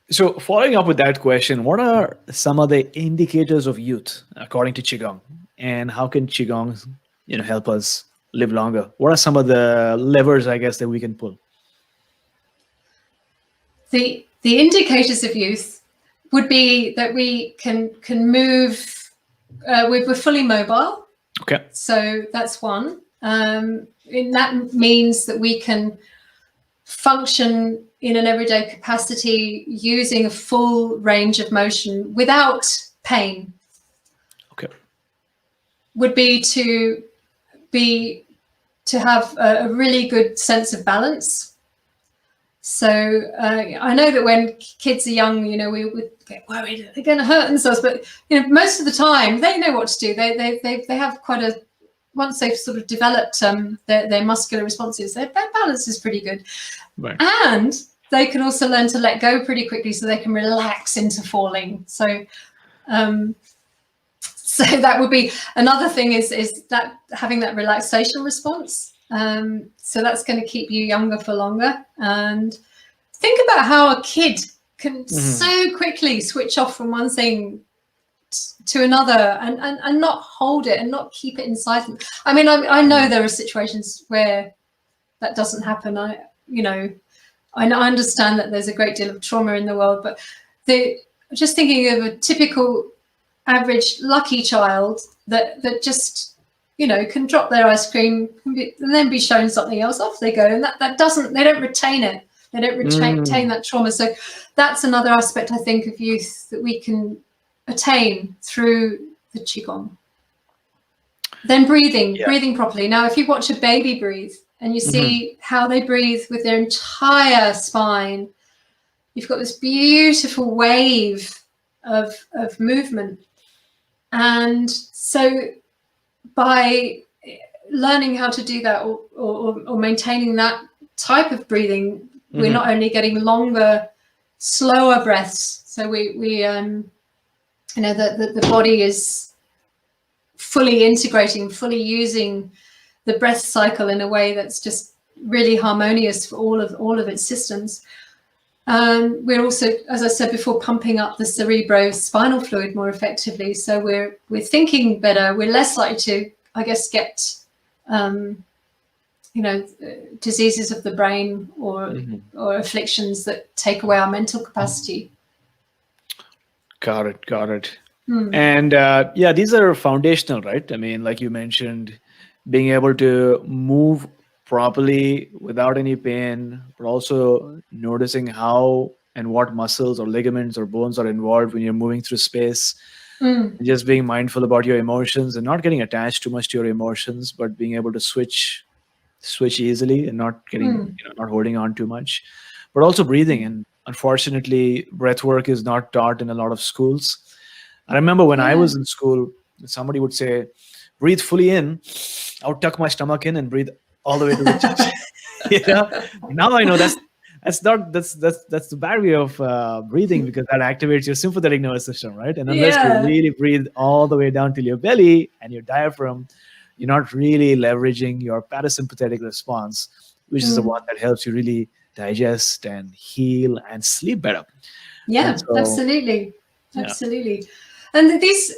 So, following up with that question, what are some of the indicators of youth according to Qigong, and how can Qigong, help us live longer? What are some of the levers, I guess, that we can pull? The indicators of youth would be that we can move. We're fully mobile, Okay. so that's one. And that means that we can function in an everyday capacity using a full range of motion without pain. Okay. Would be to have a really good sense of balance. So I know that when kids are young, we would get worried they're going to hurt themselves, but most of the time they know what to do. They have quite a, once they've sort of developed their muscular responses, their balance is pretty good. Right. And they can also learn to let go pretty quickly, so they can relax into falling. So that would be another thing, is that having that relaxation response. So that's going to keep you younger for longer. And think about how a kid can so quickly switch off from one thing to another and not hold it and not keep it inside them. I mean, I know there are situations where that doesn't happen. I understand that there's a great deal of trauma in the world, but just thinking of a typical average lucky child that just can drop their ice cream and then be shown something else, off they go, and they don't retain it. They don't retain that trauma. So that's another aspect, I think, of youth that we can attain through the Qigong. Then breathing properly. Now, if you watch a baby breathe and you see how they breathe with their entire spine, you've got this beautiful wave of movement. And so by learning how to do that, or maintaining that type of breathing, we're not only getting longer, slower breaths. So the body is fully integrating, fully using the breath cycle in a way that's just really harmonious for all of its systems. We're also, as I said before, pumping up the cerebrospinal fluid more effectively. So we're thinking better. We're less likely to, I guess, get diseases of the brain or afflictions that take away our mental capacity. Got it. And these are foundational, right? I mean, like you mentioned, being able to move properly without any pain, but also noticing how and what muscles or ligaments or bones are involved when you're moving through space. And just being mindful about your emotions and not getting attached too much to your emotions, but being able to switch easily and not getting not holding on too much, but also breathing. And unfortunately, breath work is not taught in a lot of schools. I remember when I was in school, somebody would say, breathe fully in. I would tuck my stomach in and breathe all the way to the chest. Now I know that's the bad way of breathing, because that activates your sympathetic nervous system, right? And unless you really breathe all the way down till your belly and your diaphragm, you're not really leveraging your parasympathetic response, which is the one that helps you really digest and heal and sleep better. Yeah, so, absolutely. And these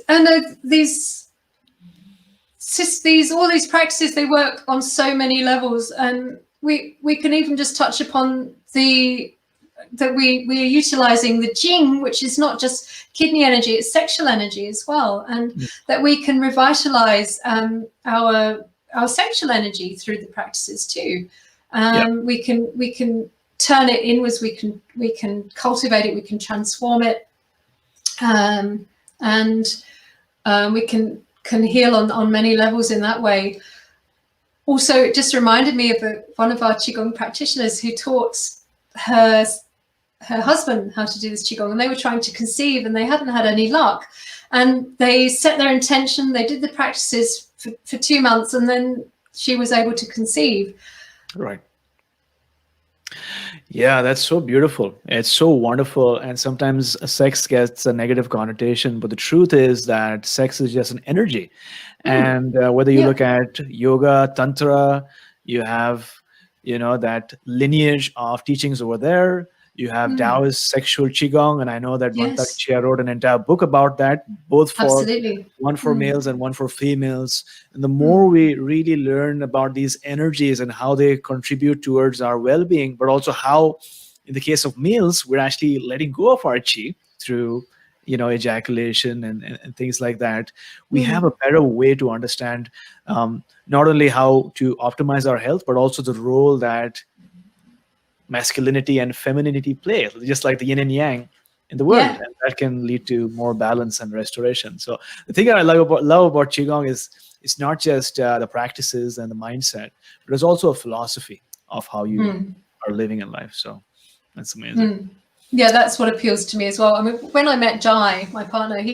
all these practices, they work on so many levels, and we can even just touch upon that we are utilizing the Jing, which is not just kidney energy, it's sexual energy as well, and that we can revitalize our sexual energy through the practices too. We can turn it inwards, we can cultivate it, we can transform it, and we can heal on many levels in that way. Also, it just reminded me of one of our Qigong practitioners who taught her husband how to do this Qigong, and they were trying to conceive and they hadn't had any luck, and they set their intention, they did the practices for 2 months, and then she was able to conceive. Right. Yeah, that's so beautiful. It's so wonderful. And sometimes sex gets a negative connotation, but the truth is that sex is just an energy. And whether you look at yoga, tantra, you have, that lineage of teachings over there. You have Taoist sexual Qigong, and I know that Mantak Yes, Chia wrote an entire book about that, both for absolutely. one for males and one for females. And the more we really learn about these energies and how they contribute towards our well-being, but also how, in the case of males, we're actually letting go of our chi through, ejaculation and things like that, we have a better way to understand not only how to optimize our health, but also the role that masculinity and femininity play, just like the yin and yang in the world, Yeah. and that can lead to more balance and restoration. So the thing I love about qigong is it's not just the practices and the mindset, but it's also a philosophy of how you are living in life. So that's amazing. Yeah, that's what appeals to me as well. I mean, when I met Jai, my partner, he